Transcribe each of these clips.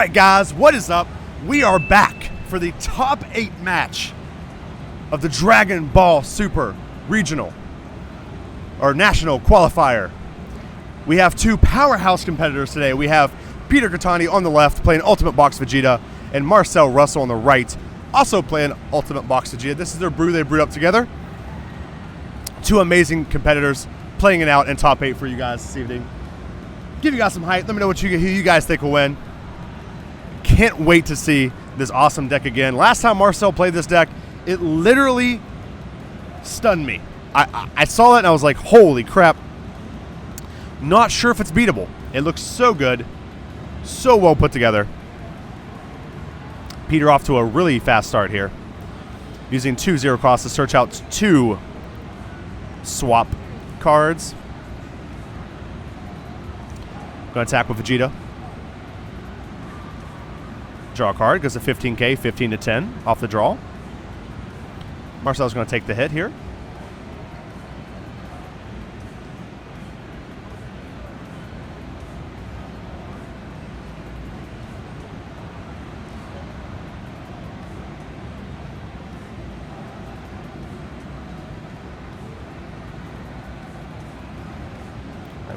right, guys, what is up? We are back for the top 8 match of the Dragon Ball Super Regional or National Qualifier. We have 2 powerhouse competitors today. We have Peter Cattani on the left playing Ultimate Box Vegeta, and Marcel Russell on the right also playing Ultimate Box Vegeta. This is their brew they brewed up together. 2 amazing competitors playing it out in top 8 for you guys this evening. Give you guys some hype. Let me know who you guys think will win. Can't wait to see this awesome deck again. Last time Marcel played this deck, it literally stunned me. I saw it and I was like, holy crap. Not sure if it's beatable. It looks so good. So well put together. Peter off to a really fast start here. Using 2 zero costs to search out 2 swap cards. Going to attack with Vegeta. Draw a card. Goes to 15k, 15 to 10 off the draw. Marcel's going to take the hit here.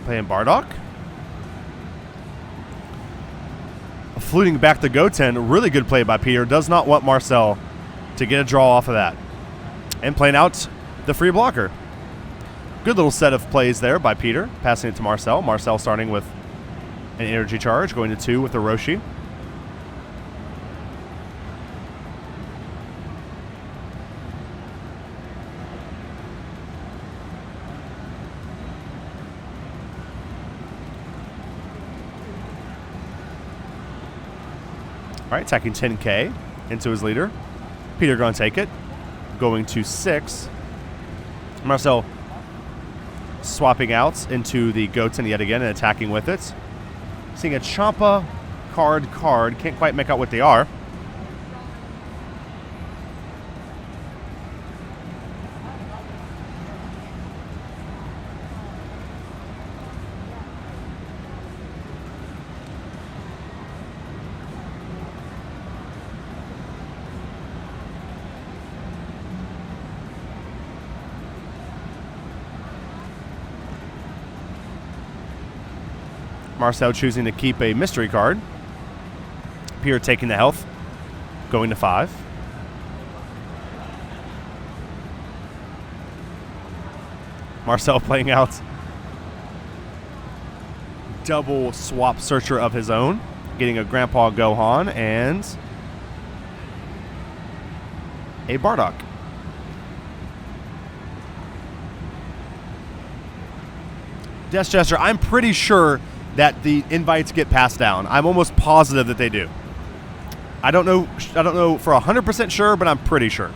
Playing Bardock. Fluting back to Goten. Really good play by Peter. Does not want Marcel to get a draw off of that. And playing out the free blocker. Good little set of plays there by Peter. Passing it to Marcel. Marcel starting with an energy charge. Going to 2 with the Roshi. All right, attacking 10k into his leader. Peter going to take it. Going to 6. Marcel swapping out into the Goten yet again and attacking with it. Seeing a Champa card. Can't quite make out what they are. Marcel choosing to keep a mystery card. Peter taking the health. Going to 5. Marcel playing out double swap searcher of his own. Getting a Grandpa Gohan and a Bardock. Death Jester, I'm pretty sure that the invites get passed down. I'm almost positive that they do. I don't know for 100% sure, but I'm pretty sure.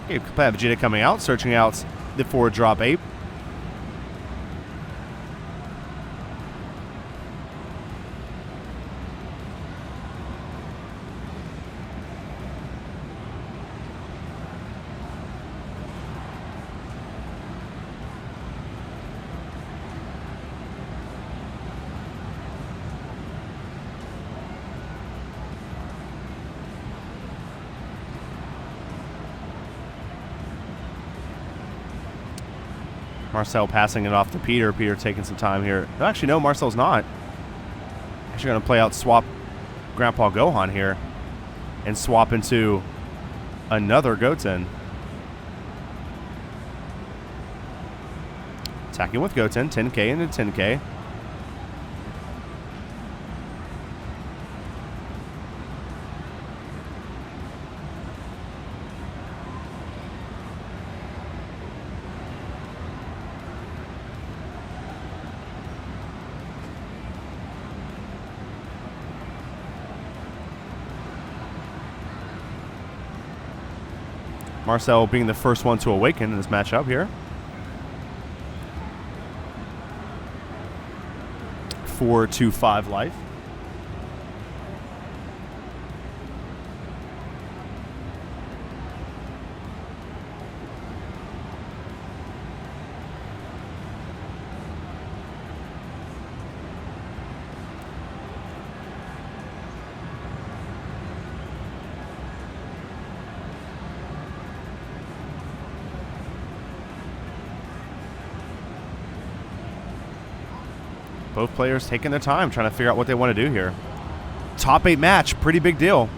Okay, Vegeta coming out, searching out the 4-drop ape. Marcel passing it off to Peter. Peter taking some time here. Actually, no, Marcel's not. Actually going to play out swap Grandpa Gohan here and swap into another Goten. Attacking with Goten, 10k into 10k. Marcel being the first one to awaken in this matchup here. 4 to 5 life. Both players taking their time, trying to figure out what they want to do here. Top 8 match, pretty big deal.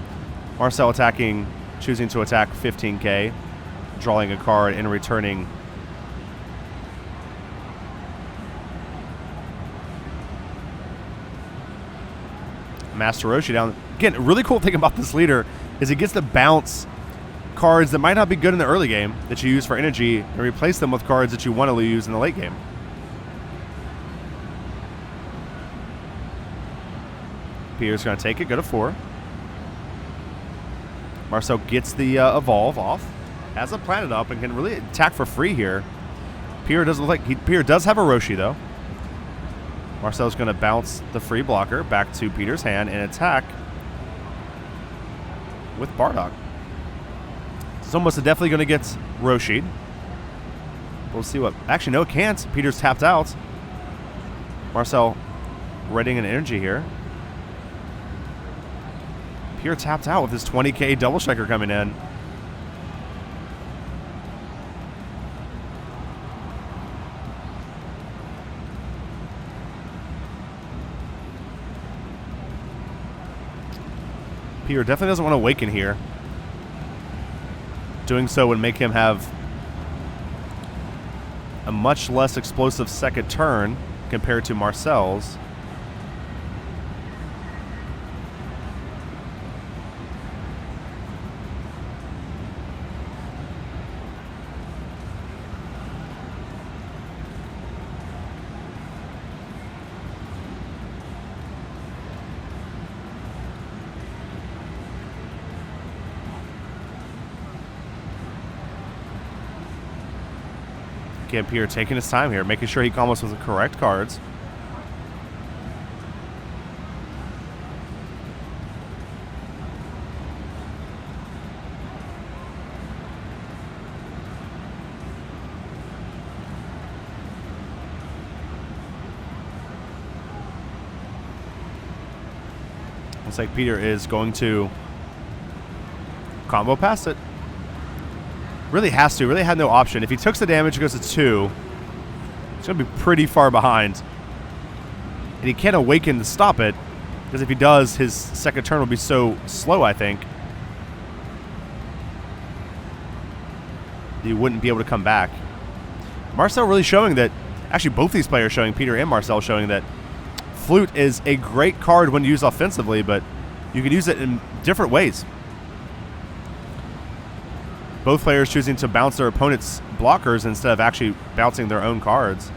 Marcel choosing to attack 15k, drawing a card and returning Master Roshi down. Again, a really cool thing about this leader is he gets to bounce cards that might not be good in the early game that you use for energy and replace them with cards that you want to use in the late game. Peter's going to take it, go to 4. Marcel gets the evolve off, has a planet up, and can really attack for free here. Peter does look like Peter does have a Roshi though. Marcel's going to bounce the free blocker back to Peter's hand and attack with Bardock. It's almost definitely going to get Roshi'd. We'll see what. Actually, no, it can't. Peter's tapped out. Marcel readying an energy here. Peter tapped out with his 20k double striker coming in. Peter definitely doesn't want to awaken here. Doing so would make him have a much less explosive second turn compared to Marcel's. Again, Peter taking his time here, making sure he combos with the correct cards. Looks like Peter is going to combo past it. Really has to. Really had no option. If he took the damage, it goes to 2. It's going to be pretty far behind. And he can't awaken to stop it, because if he does, his second turn will be so slow, I think, that he wouldn't be able to come back. Marcel really showing that, actually both these players showing, Peter and Marcel showing that Flute is a great card when used offensively, but you can use it in different ways. Both players choosing to bounce their opponent's blockers instead of actually bouncing their own cards.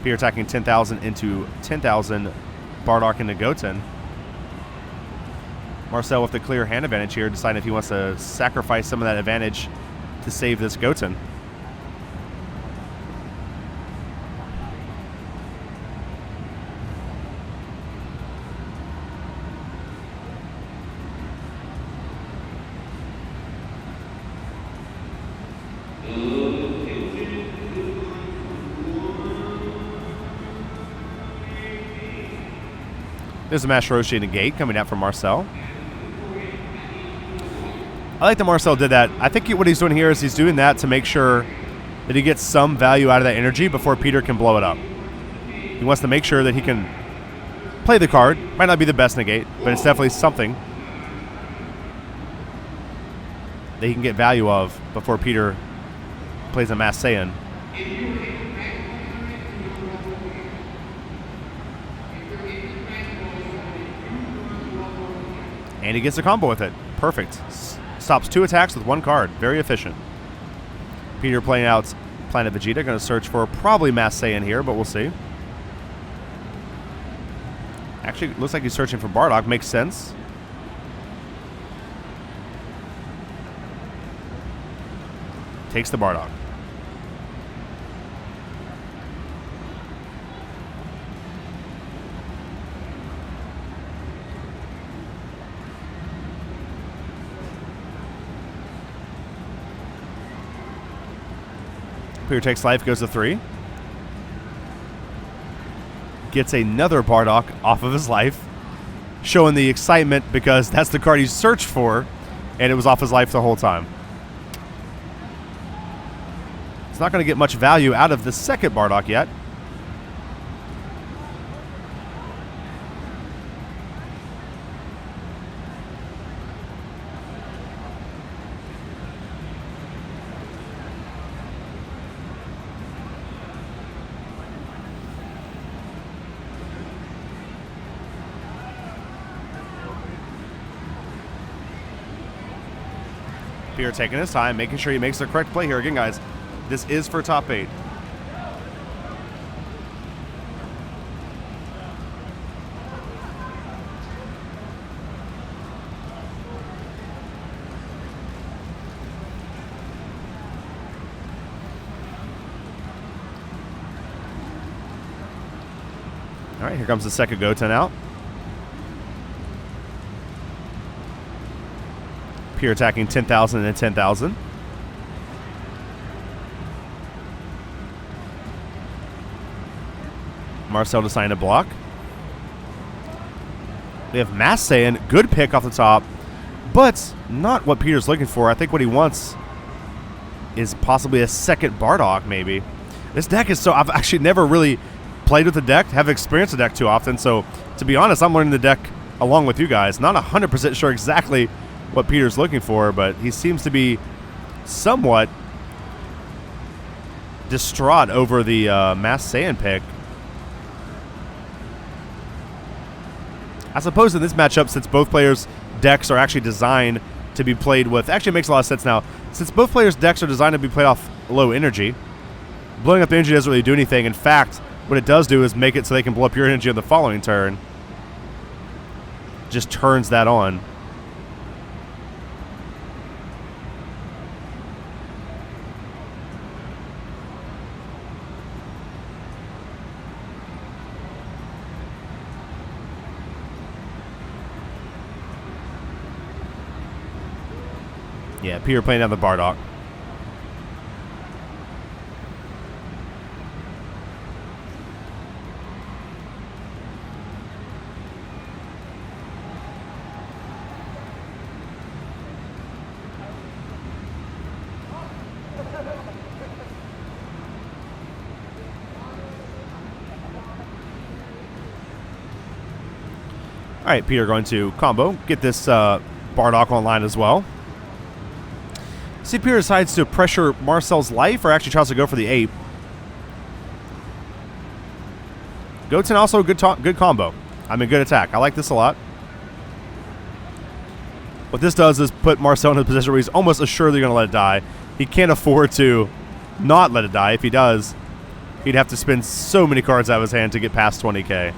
Peter attacking 10,000 into 10,000, Bardock into Goten. Marcel with the clear hand advantage here, deciding if he wants to sacrifice some of that advantage to save this Goten. There's a Master Roshi in the gate coming out from Marcel. I like that Marcel did that. I think what he's doing here is he's doing that to make sure that he gets some value out of that energy before Peter can blow it up. He wants to make sure that he can play the card. Might not be the best negate, but it's definitely something that he can get value of before Peter plays a Mass Saiyan. And he gets a combo with it. Perfect. Stops 2 attacks with 1 card. Very efficient. Peter playing out Planet Vegeta. Going to search for probably Mass Saiyan here, but we'll see. Actually, looks like he's searching for Bardock. Makes sense. Takes the Bardock. Peter takes life, goes to 3. Gets another Bardock off of his life, showing the excitement because that's the card he searched for, and it was off his life the whole time. It's not going to get much value out of the second Bardock yet. Peter taking his time, making sure he makes the correct play here. Again, guys, this is for top 8. All right, here comes the second Goten out. Peter attacking 10,000 and 10,000. Marcel deciding to block. We have Mass Saiyan, good pick off the top, but not what Peter's looking for. I think what he wants is possibly a second Bardock, maybe. This deck is so... I've actually never really played with the deck, haven't experienced the deck too often, so to be honest, I'm learning the deck along with you guys. Not 100% sure exactly what Peter's looking for, but he seems to be somewhat distraught over the Mass Saiyan pick. I suppose in this matchup, since both players' decks are actually designed to be played with... Actually, it makes a lot of sense now. Since both players' decks are designed to be played off low energy, blowing up the energy doesn't really do anything. In fact, what it does do is make it so they can blow up your energy on the following turn. Just turns that on. Yeah, Peter playing down the Bardock. All right, Peter going to combo, get this Bardock online as well. See, Peter decides to pressure Marcel's life, or actually tries to go for the ape. Goten also a good combo. I mean, good attack. I like this a lot. What this does is put Marcel in a position where he's almost assuredly going to let it die. He can't afford to not let it die. If he does, he'd have to spend so many cards out of his hand to get past 20k.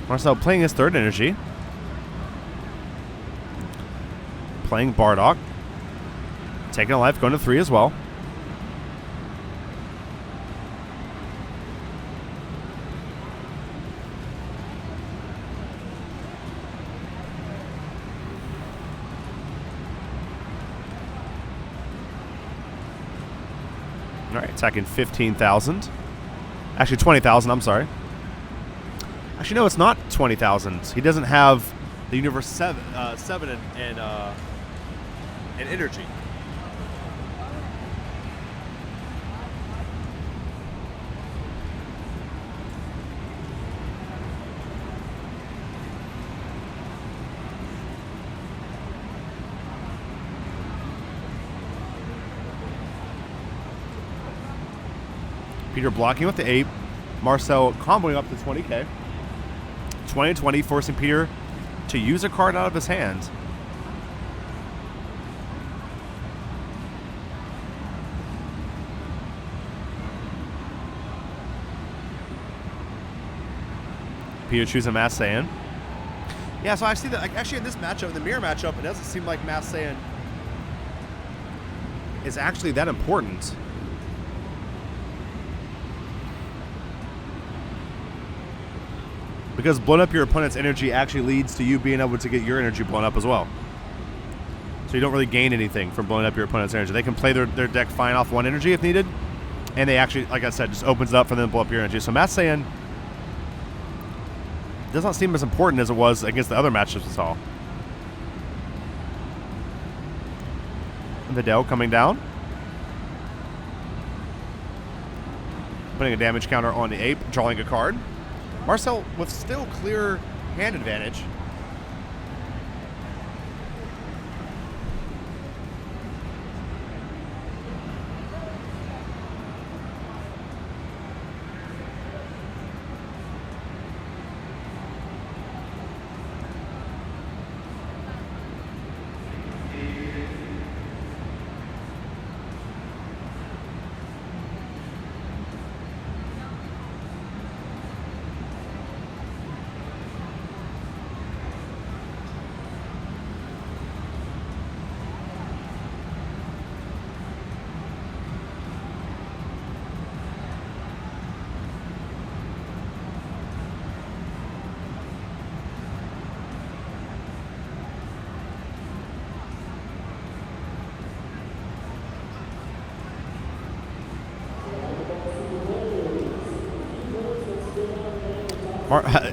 Marcel playing his third energy. Playing Bardock. Taking a life, going to 3 as well. All right, attacking 15,000. Actually, 20,000, I'm sorry. Actually, no, it's not 20,000. He doesn't have the Universe 7 and energy. Peter blocking with the ape. Marcel comboing up to 20k. 20-20, forcing Peter to use a card out of his hand. Peter choosing Mass Saiyan. Yeah, so I see that actually in this matchup, the mirror matchup, it doesn't seem like Mass Saiyan is actually that important. Because blowing up your opponent's energy actually leads to you being able to get your energy blown up as well. So you don't really gain anything from blowing up your opponent's energy. They can play their deck fine off one energy if needed. And they actually, like I said, just opens it up for them to blow up your energy. So Mass Saiyan does not seem as important as it was against the other matchups we saw. Videl coming down. Putting a damage counter on the Ape, drawing a card. Marcel with still clear hand advantage.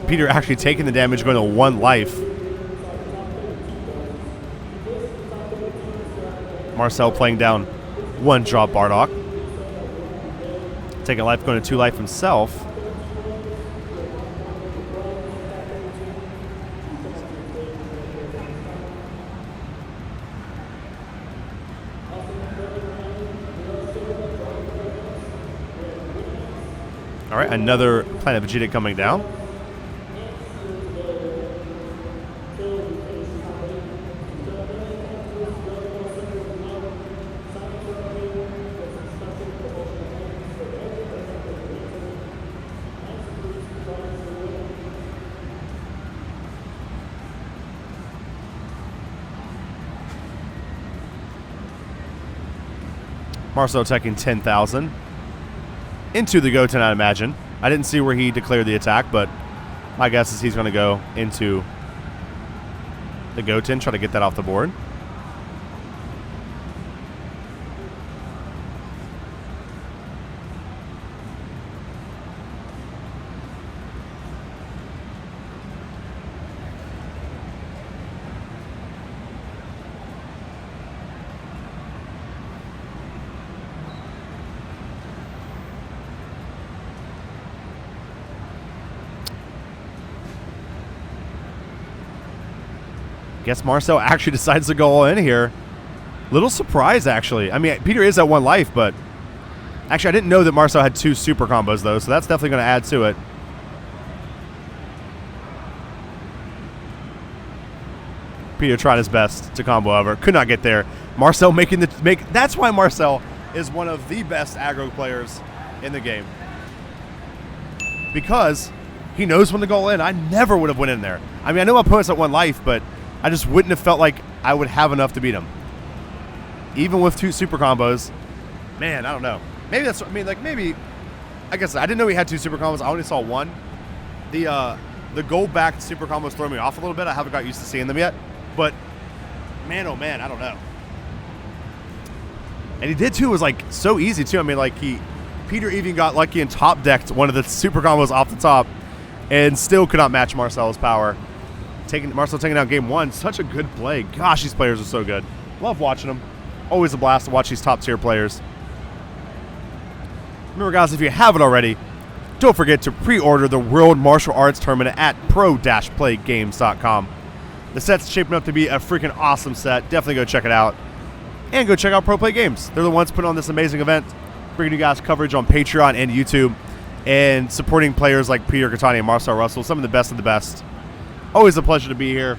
Peter actually taking the damage, going to 1 life. Marcel playing down 1 drop Bardock. Taking life, going to 2 life himself. All right, another Planet Vegeta coming down. Marcel taking 10,000 into the Goten, I imagine. I didn't see where he declared the attack, but my guess is he's going to go into the Goten, try to get that off the board. Guess Marcel actually decides to go all in here. Little surprise, actually. I mean, Peter is at 1 life, but actually I didn't know that Marcel had 2 super combos, though, so that's definitely going to add to it. Peter tried his best to combo over. Could not get there. Marcel making the... That's why Marcel is one of the best aggro players in the game. Because he knows when to go in. I never would have went in there. I mean, I know my opponent's at 1 life, but I just wouldn't have felt like I would have enough to beat him. Even with 2 super combos. Man, I don't know. Maybe that's, I mean, like, maybe, I guess I didn't know he had 2 super combos. I only saw 1. The gold-backed super combos throw me off a little bit. I haven't got used to seeing them yet. But, man, oh man, I don't know. And he did, too. It was, like, so easy, too. I mean, like, Peter even got lucky and top-decked one of the super combos off the top and still could not match Marcel's power. Marcel taking out game 1. Such a good play. Gosh, these players are so good. Love watching them. Always a blast to watch these top-tier players. Remember, guys, if you haven't already, don't forget to pre-order the World Martial Arts Tournament at pro-playgames.com. The set's shaping up to be a freaking awesome set. Definitely go check it out. And go check out Pro Play Games. They're the ones putting on this amazing event, bringing you guys coverage on Patreon and YouTube, and supporting players like Peter Cattani and Marcel Russell, some of the best of the best. Always a pleasure to be here.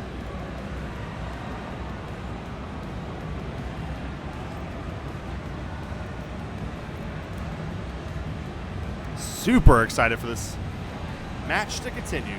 Super excited for this match to continue.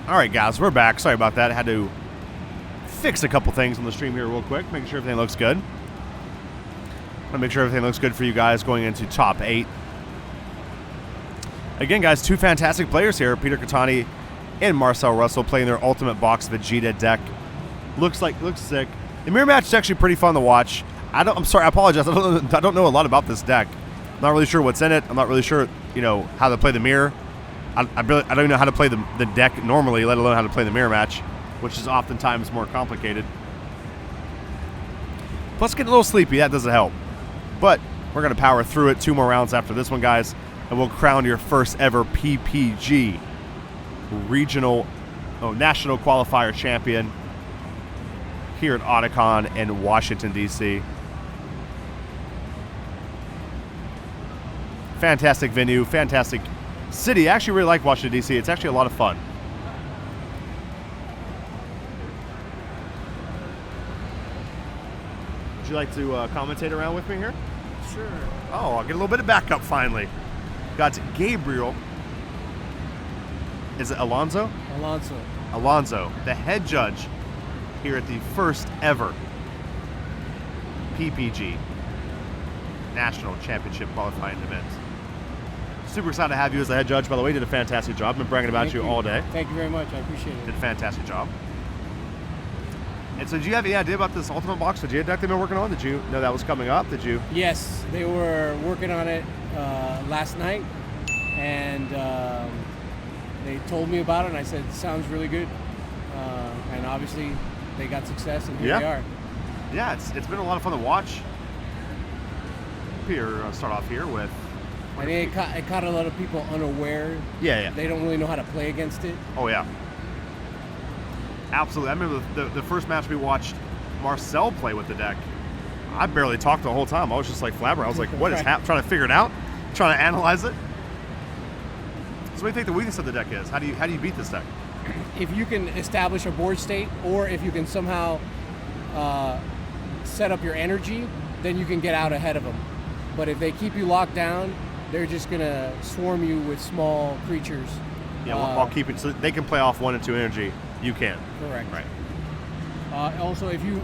All right, guys, we're back. Sorry about that. I had to fix a couple things on the stream here real quick, making sure everything looks good. I want to make sure everything looks good for you guys going into top 8. Again, guys, 2 fantastic players here, Peter Cattani and Marcel Russell, playing their Ultimate Box Vegeta deck. Looks sick. The mirror match is actually pretty fun to watch. I'm sorry, I apologize. I don't know a lot about this deck. I'm not really sure what's in it. I'm not really sure, how to play the mirror. I don't even know how to play the deck normally, let alone how to play the mirror match, which is oftentimes more complicated. Plus, getting a little sleepy, that doesn't help. But we're going to power through it. 2 more rounds after this one, guys, and we'll crown your first ever PPG National Qualifier champion here at Otakon in Washington, D.C. Fantastic venue, fantastic city. I actually really like Washington, D.C. It's actually a lot of fun. Would you like to commentate around with me here? Sure. Oh, I'll get a little bit of backup finally. Got Gabriel. Is it Alonso? Alonso, the head judge here at the first ever PPG National Championship qualifying event. Super excited to have you as the head judge. By the way, you did a fantastic job. I've been bragging about you all day. Thank you very much. I appreciate it. Did a fantastic job. And so, do you have any idea about this Ultimate Box Vegeta deck they've been working on? Did you know that was coming up? Did you? Yes, they were working on it last night, and they told me about it, and I said, sounds really good. And obviously, they got success, and here they are. Yeah, it's been a lot of fun to watch. Here, start off here with. I think it caught a lot of people unaware. Yeah. They don't really know how to play against it. Oh, yeah. Absolutely. I remember the first match we watched Marcel play with the deck. I barely talked the whole time. I was just like flabbergasted. I was like, what is happening? Trying to figure it out, trying to analyze it. So what do you think the weakness of the deck is? How do you beat this deck? If you can establish a board state, or if you can somehow set up your energy, then you can get out ahead of them. But if they keep you locked down, they're just going to swarm you with small creatures. Yeah, while keeping, so they can play off 1 and 2 energy. You can't. Correct. Right. Also, if you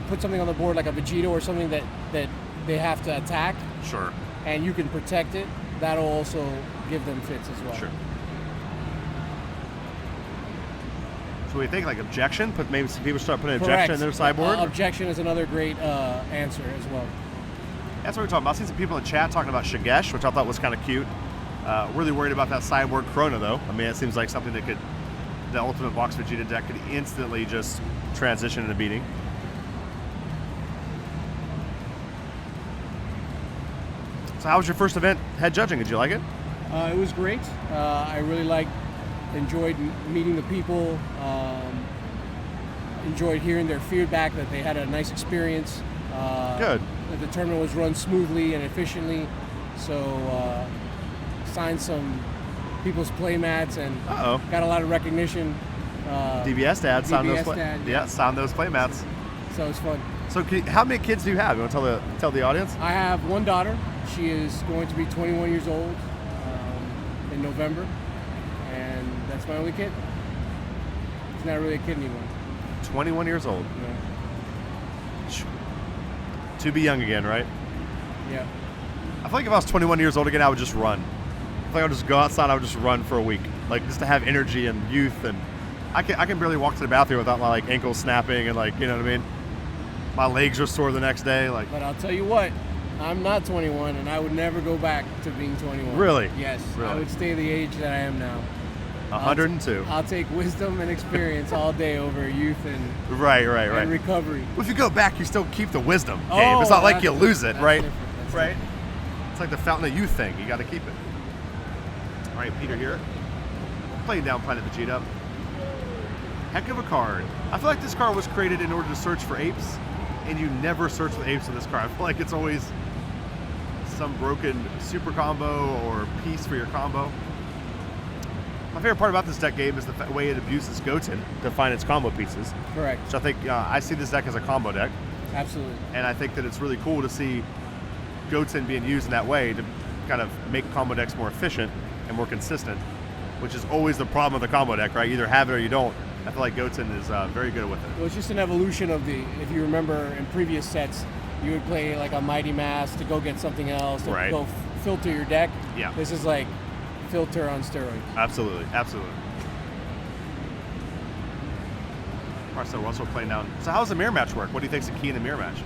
put something on the board like a Vegeta or something that they have to attack, sure, and you can protect it, that'll also give them fits as well. Sure. So we think like objection, maybe some people start putting objection in their sideboard. Objection is another great answer as well. That's what we're talking about. I've seen some people in chat talking about Shigesh, which I thought was kind of cute. Really worried about that sideboard Chrono, though. I mean, it seems like something that the Ultimate Box Vegeta deck could instantly just transition into beating. So how was your first event head judging? Did you like it? It was great. I really enjoyed meeting the people, enjoyed hearing their feedback that they had a nice experience. Good. That the tournament was run smoothly and efficiently. So signed some people's play mats and got a lot of recognition. DBS dad signed those signed those play mats. So it's fun. So how many kids do you have? You want to tell the audience? I have one daughter. She is going to be 21 years old in November, and that's my only kid. She's not really a kid anymore. 21 years old. Yeah. To be young again, right? Yeah. I feel like if I was 21 years old again, I would just run. I feel like I would just go outside, I would just run for a week. Like, just to have energy and youth. And I can barely walk to the bathroom without my, ankles snapping and, you know what I mean? My legs are sore the next day. But I'll tell you what, I'm not 21, and I would never go back to being 21. Really? Yes. Really? I would stay the age that I am now. 102. I'll take wisdom and experience all day over youth and right. and recovery. Well, if you go back, you still keep the wisdom, Gabe. It's not like you lose it, right? Right. It's like the Fountain of Youth thing. You got to keep it. All right, Peter here. Playing down Planet Vegeta. Heck of a card. I feel like this card was created in order to search for apes, and you never search for apes in this card. I feel like it's always some broken super combo or piece for your combo. My favorite part about this deck, Gabe, is the way it abuses Goten to find its combo pieces. Correct. So I think I see this deck as a combo deck. Absolutely. And I think that it's really cool to see Goten being used in that way to kind of make combo decks more efficient and more consistent. which is always the problem with the combo deck, right? You either have it or you don't. I feel like Goten is very good with it. Well, it's just an evolution of if you remember in previous sets, you would play like a Mighty Mass to go get something else, to Right. go filter your deck. Yeah. This is like filter on steroids. Absolutely, absolutely. Marcel, we're also playing down. So how does the mirror match work? What do you think is the key in the mirror match?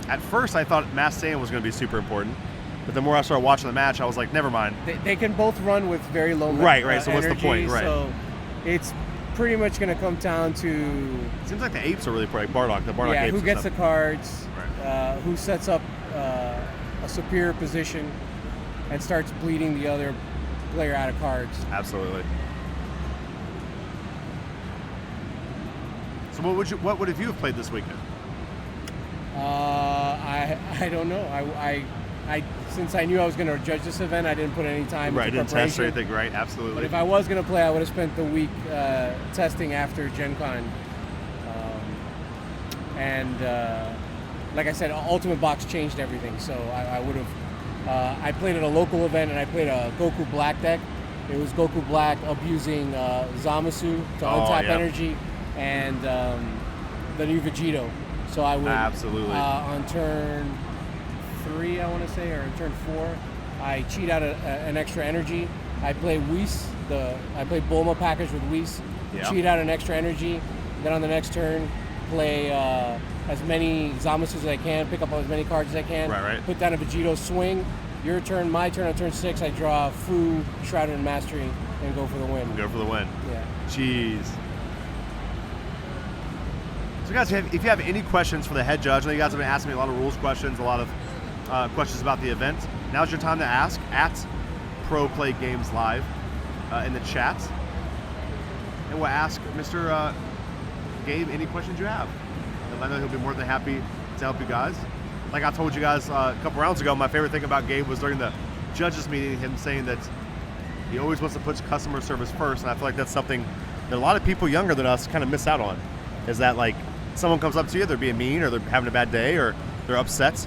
At first, I thought Mass Saiyan was going to be super important, but the more I started watching the match, I was like, never mind. They can both run with very low Right. So energy, what's the point? Right. So it's pretty much going to come down to Seems like the apes are really like Bardock. The Bardock apes. who and gets the stuff. cards, Right. who sets up a superior position and starts bleeding the other player out of cards. Absolutely. So what would have you have played this weekend? I don't know. I since I knew I was going to judge this event, I didn't put any time Right, into didn't test or preparation. anything, right? Absolutely. But if I was going to play, I would have spent the week testing after Gen Con. Like I said, Ultimate Box changed everything. So I would have. I played at a local event and I played a Goku Black deck. It was Goku Black abusing Zamasu to untap energy and the new Vegito. So I would Absolutely. On turn 3, I want to say, or in turn 4, I cheat out an extra energy. I play Whis. I play Bulma package with Whis. Yeah. Cheat out an extra energy. Then on the next turn, play as many Zamasus as I can. Pick up as many cards as I can. Right. Put down a Vegito swing. Your turn, my turn. On turn 6, I draw Fu, Shrouded in Mastery, and go for the win. Go for the win. Yeah. Jeez. So guys, if you have any questions for the head judge, I know you guys have been asking me a lot of rules questions, a lot of questions about the event. Now's your time to ask at Pro Play Games Live in the chat. And we'll ask Mr. Gabe any questions you have. And I know he'll be more than happy to help you guys. Like I told you guys a couple rounds ago, my favorite thing about Gabe was during the judges meeting, him saying that he always wants to put customer service first, and I feel like that's something that a lot of people younger than us kind of miss out on, is that like someone comes up to you, they're being mean or they're having a bad day or they're upset.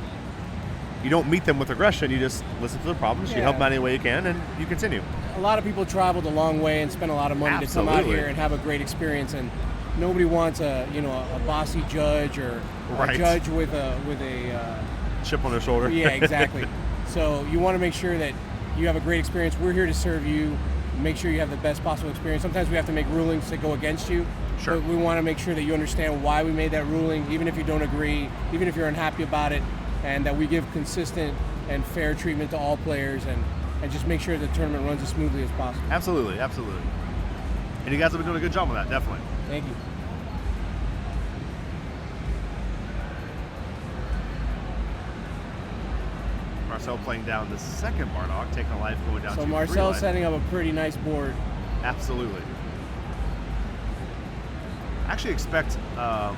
You don't meet them with aggression, you just listen to their problems, you help them out any way you can, and you continue. A lot of people traveled a long way and spent a lot of money to come out here and have a great experience, and nobody wants a bossy judge or a judge with a chip on their shoulder. Yeah, exactly. So you want to make sure that you have a great experience. We're here to serve you, make sure you have the best possible experience. Sometimes we have to make rulings that go against you. Sure. But we want to make sure that you understand why we made that ruling, even if you don't agree, even if you're unhappy about it, and that we give consistent and fair treatment to all players and just make sure the tournament runs as smoothly as possible. Absolutely. And you guys have been doing a good job on that, definitely. Thank you. Marcel playing down the second Bardock, taking a life, going down to So 3 Marcel's life. setting up a pretty nice board. Absolutely. I actually expect Mass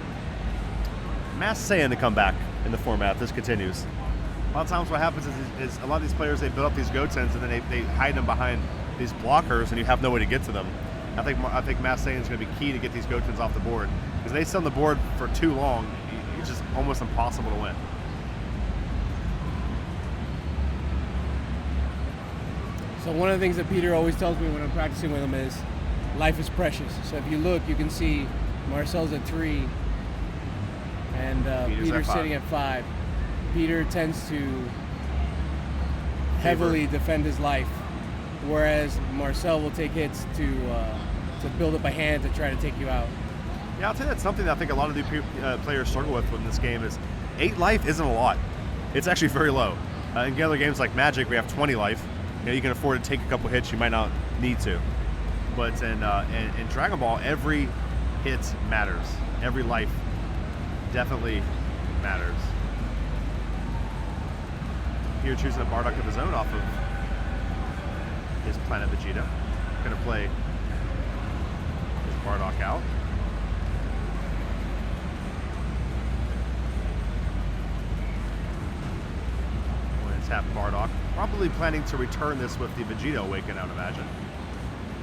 Saiyan to come back in the format if this continues. A lot of times what happens is a lot of these players, they build up these Gotens and then they hide them behind these blockers and you have no way to get to them. I think Mass Saiyan is going to be key to get these Gotens off the board. Because they sit on the board for too long, it's just almost impossible to win. So one of the things that Peter always tells me when I'm practicing with him is life is precious. So if you look, you can see Marcel's at 3 and Peter's sitting at 5. Peter tends to heavily defend his life, whereas Marcel will take hits to build up a hand to try to take you out. Yeah, I'll tell you that's something that I think a lot of the players struggle with in this game is 8 life isn't a lot. It's actually very low. In other games like Magic, we have 20 life. You can afford to take a couple hits you might not need to. But in Dragon Ball, every hit matters. Every life definitely matters. Here choosing a Bardock of his own off of his Planet Vegeta. Going to play his Bardock out. Going to tap Bardock. Probably planning to return this with the Vegeta Awaken, I would imagine.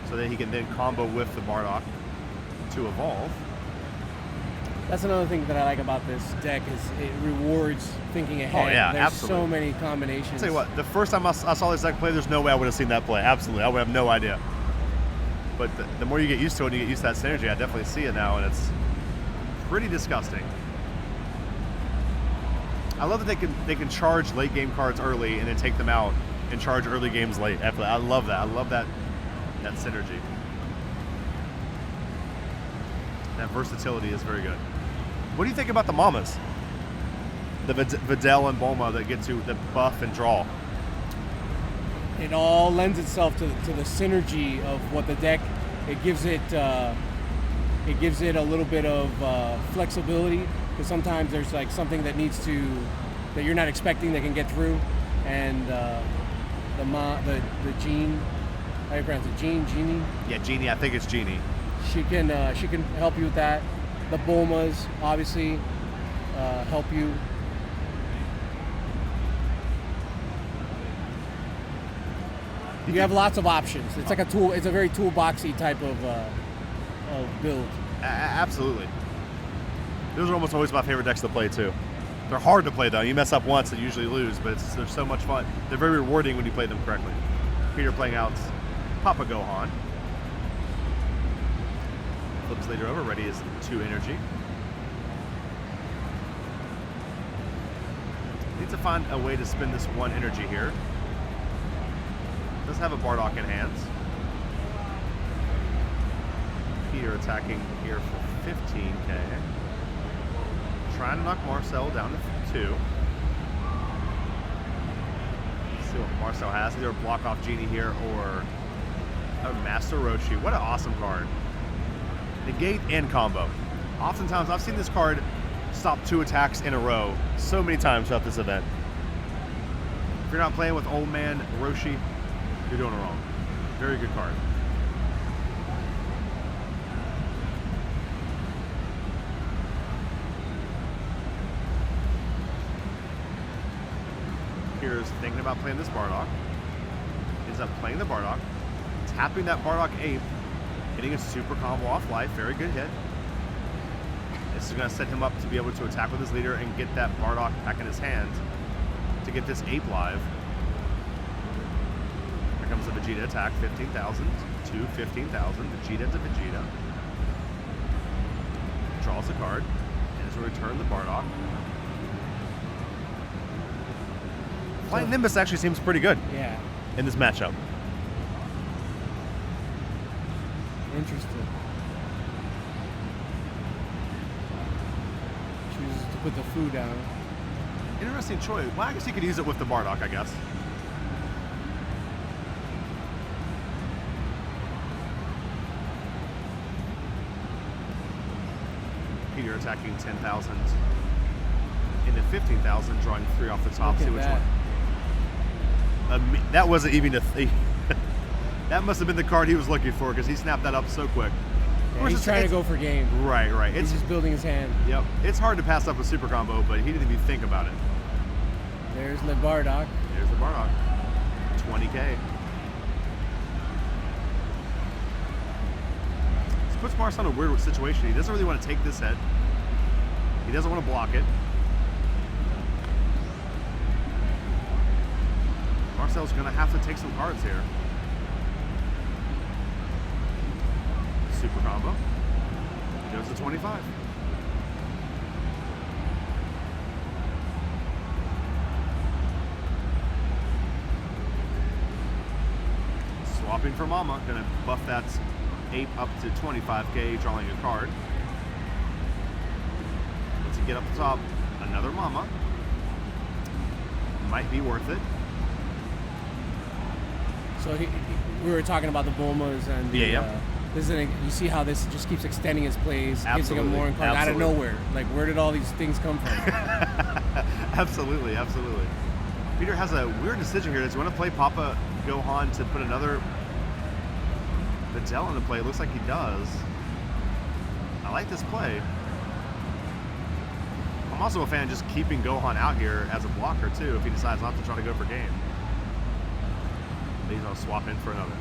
So that he can then combo with the Bardock to evolve. That's another thing that I like about this deck is it rewards thinking ahead. Oh, yeah, There's absolutely. so many combinations. I'll tell you what, the first time I saw this deck play, there's no way I would have seen that play. Absolutely, I would have no idea. But the more you get used to it and you get used to that synergy, I definitely see it now, and it's pretty disgusting. I love that they can charge late game cards early and then take them out and charge early games late. I love that. I love that synergy. That versatility is very good. What do you think about the Mamas? The Videl and Bulma that get to the buff and draw. It all lends itself to the synergy of what the deck. It gives it a little bit of flexibility, because sometimes there's like something that you're not expecting that can get through, and the Jean, how do you pronounce it? Genie? Yeah, Genie. I think it's Genie. She can help you with that. The Bulmas obviously help you. You have lots of options. It's like a tool. It's a very toolboxy type of build. Absolutely. Those are almost always my favorite decks to play too. They're hard to play though. You mess up once and usually lose, but they're so much fun. They're very rewarding when you play them correctly. Peter playing out Papa Gohan. Flips later over, ready is 2 energy. Need to find a way to spend this 1 energy here. Does have a Bardock in hands. Peter attacking here for 15k. Trying to knock Marcel down to 2. Let's see what Marcel has. Either a block off Genie here or a Master Roshi. What an awesome card. Negate and combo. Oftentimes I've seen this card stop 2 attacks in a row so many times throughout this event. If you're not playing with Old Man Roshi, you're doing it wrong. Very good card. Here's thinking about playing this Bardock. Ends up playing the Bardock, tapping that Bardock Ape, hitting a super combo off life. Very good hit. This is going to set him up to be able to attack with his leader and get that Bardock back in his hand to get this Ape live. Here comes the Vegeta attack, 15,000 to 15,000. Vegeta to Vegeta. Draws a card. And is going to return the Bardock. Flying Nimbus actually seems pretty good. Yeah. In this matchup. Interesting. Chooses to put the food down. Interesting choice. Well, I guess you could use it with the Bardock, I guess. Peter attacking 10,000 into 15,000, drawing 3 off the top. See which one. That wasn't even that must have been the card he was looking for, because he snapped that up so quick. Yeah, he's trying to go for game. Right. He's just building his hand. Yep. It's hard to pass up a super combo, but he didn't even think about it. There's the Bardock. There's the Bardock. 20k. This puts Marcel in a weird situation. He doesn't really want to take this head. He doesn't want to block it. Marcel's going to have to take some cards here. Super combo. Goes to 25. Swapping for Mama. Going to buff that Ape up to 25k, drawing a card. Once you get up the top, another Mama. Might be worth it. So we were talking about the Bulmas and the, you see how this just keeps extending his plays, gives him more out of nowhere. Like, where did all these things come from? Absolutely. Peter has a weird decision here. Does he want to play Papa Gohan to put another Videl into play? It looks like he does. I like this play. I'm also a fan of just keeping Gohan out here as a blocker too, if he decides not to try to go for game. He's gonna swap in for another.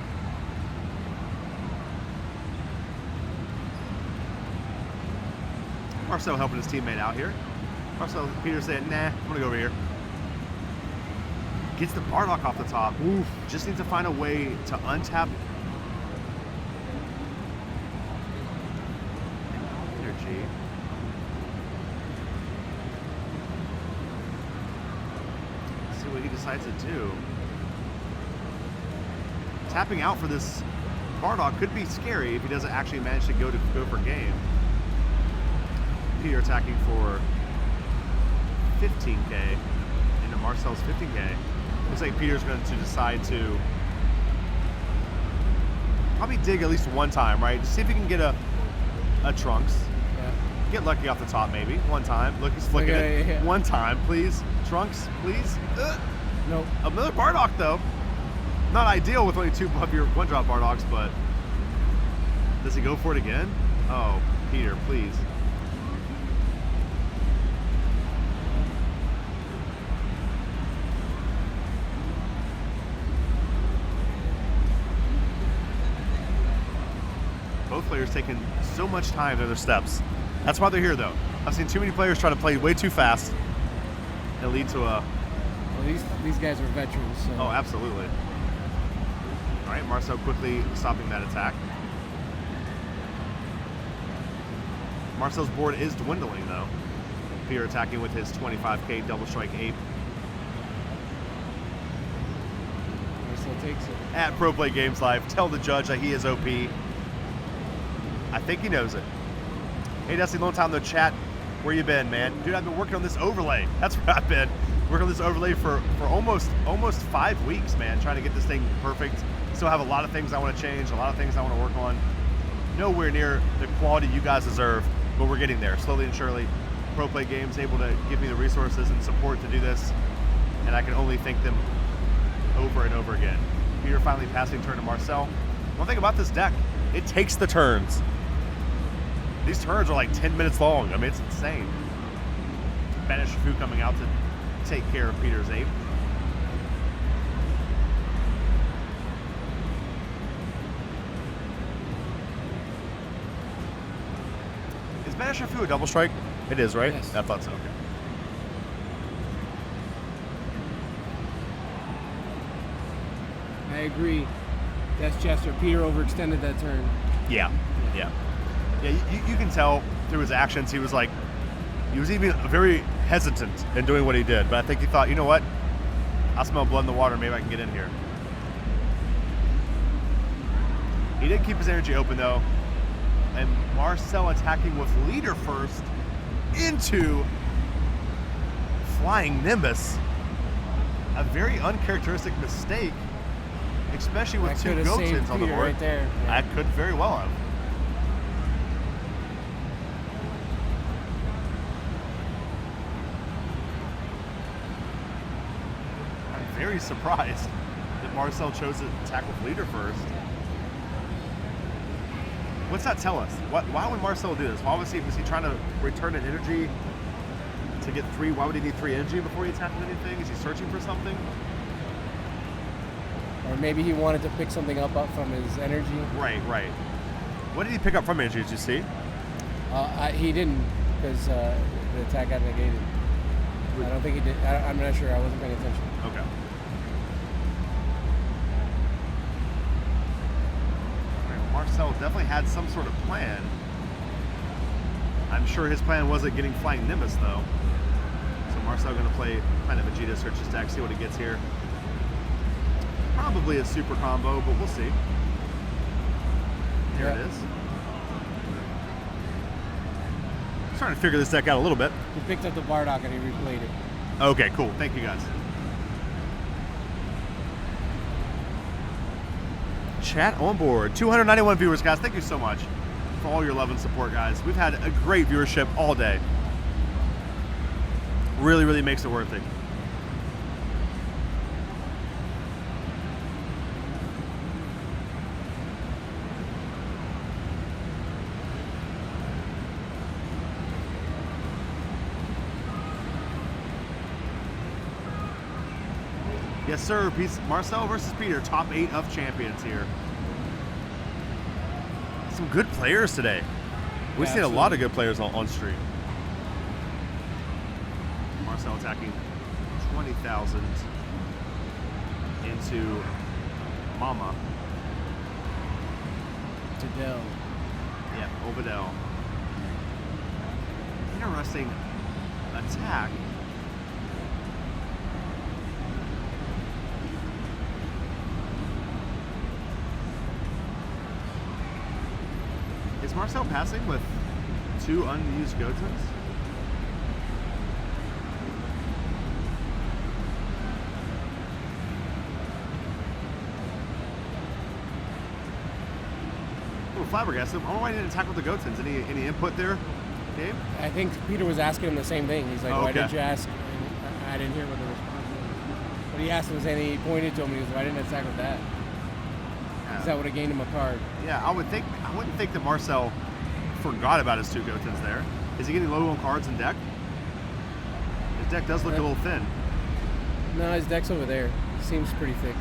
Marcel helping his teammate out here. Marcel, Peter said, nah, I'm gonna go over here. Gets the Bardock off the top. Oof. Just needs to find a way to untap energy. Let's see what he decides to do. Tapping out for this Bardock could be scary if he doesn't actually manage to go for game. Peter attacking for 15k into Marcel's 15k. Looks like Peter's going to decide to probably dig at least one time, right? See if he can get a Trunks. Yeah. Get lucky off the top, maybe. One time. Look, he's flicking it. Yeah. One time, please. Trunks, please. Nope. Another Bardock, though. Not ideal with only 2 of your one-drop Bardocks, but does he go for it again? Oh, Peter, please. Both players taking so much time to their steps. That's why they're here, though. I've seen too many players try to play way too fast and lead to a... Well, these guys are veterans. So. Oh, absolutely. All right, Marcel quickly stopping that attack. Marcel's board is dwindling, though. Peter attacking with his 25k double strike ape. Marcel takes it. At Pro Play Games Live, tell the judge that he is OP. I think he knows it. Hey, Dusty, long time no chat. Where you been, man? Dude, I've been working on this overlay. That's where I've been. Working on this overlay for almost 5 weeks, man. Trying to get this thing perfect. Still have a lot of things I want to change, a lot of things I want to work on. Nowhere near the quality you guys deserve, but we're getting there. Slowly and surely, Pro Play Games able to give me the resources and support to do this, and I can only thank them over and over again. Peter finally passing turn to Marcel. One thing about this deck, it takes the turns. These turns are like 10 minutes long. I mean, it's insane. Banish Fu coming out to take care of Peter's ape. Is Banish Fu a double strike? It is, right? Yes. I thought so. Okay. I agree. That's Chester. Peter overextended that turn. Yeah. You can tell through his actions, he was even very hesitant in doing what he did. But I think he thought, you know what? I smell blood in the water. Maybe I can get in here. He did keep his energy open, though. And Marcel attacking with leader first into Flying Nimbus. A very uncharacteristic mistake, especially with 2 Gotenks on the board. Right there. Yeah. I could very well have. Very surprised that Marcel chose to attack with leader first. What's that tell us? Why would Marcel do this? Was he trying to return an energy to get 3? Why would he need 3 energy before he attacked with anything? Is he searching for something? Or maybe he wanted to pick something up from his energy. Right. What did he pick up from energy? Did you see? He didn't, because the attack got negated. I don't think he did. I'm not sure. I wasn't paying attention. Okay. Marcel definitely had some sort of plan. I'm sure his plan wasn't getting Flying Nimbus, though. So Marcel going to play kind of Vegeta, search his deck, see what he gets here. Probably a super combo, but we'll see. Here it is. I'm trying to figure this deck out a little bit. He picked up the Bardock and he replayed it. Okay, cool. Thank you, guys. Chat on board. 291 viewers, guys. Thank you so much for all your love and support, guys. We've had a great viewership all day. Really, really makes it worth it. Yes, sir. Marcel versus Peter, top 8 of champions here. Some good players today. We've seen a lot of good players on stream. Marcel attacking 20,000 into Mama. Tadell. Yeah, Obadell. Interesting attack. Is Marcel passing with 2 unused Goten's? Flabbergasted. I don't know why he didn't attack with the Goten's. Any input there, Gabe? I think Peter was asking him the same thing. He's like, Oh, why okay. did you ask? And I didn't hear what the response was. But he asked him, and he pointed to him, and he was like, why didn't I attack with that? Because that would have gained him a card. Yeah, I wouldn't think that Marcel forgot about his 2 Goten's there. Is he getting low on cards in deck? His deck does look a little thin. No, his deck's over there. Seems pretty thick.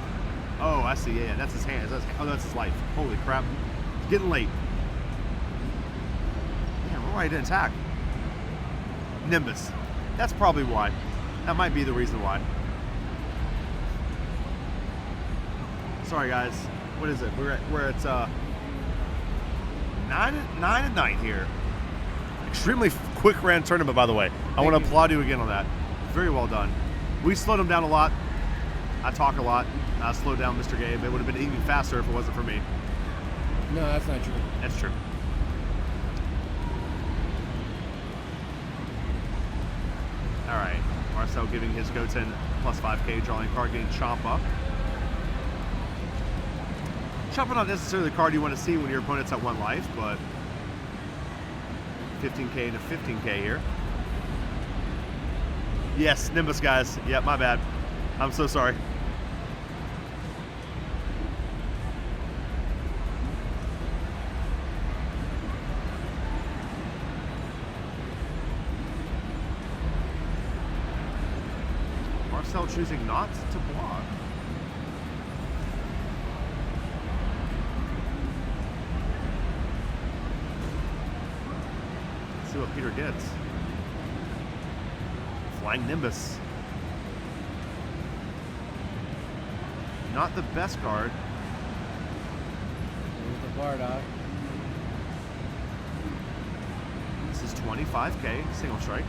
Oh, I see. Yeah, that's his hands. That's his life. Holy crap. It's getting late. Yeah, why he didn't attack? Nimbus. That's probably why. That might be the reason why. Sorry, guys. What is it? We're at 9 at night here. Extremely quick ran tournament, by the way. I want to applaud you again on that. Very well done. We slowed him down a lot. I talk a lot. I slowed down Mr. Gabe. It would have been even faster if it wasn't for me. No, that's not true. That's true. All right. Marcel giving his Goten plus 5k, drawing card, getting Champa. Champa not necessarily the card you want to see when your opponent's at 1 life, but 15k to 15k here. Yes, Nimbus, guys. Yeah, my bad. I'm so sorry. Marcel choosing not to block. Let's see what Peter gets. Flying Nimbus. Not the best card. There's the Bardock. This is 25k, single strike,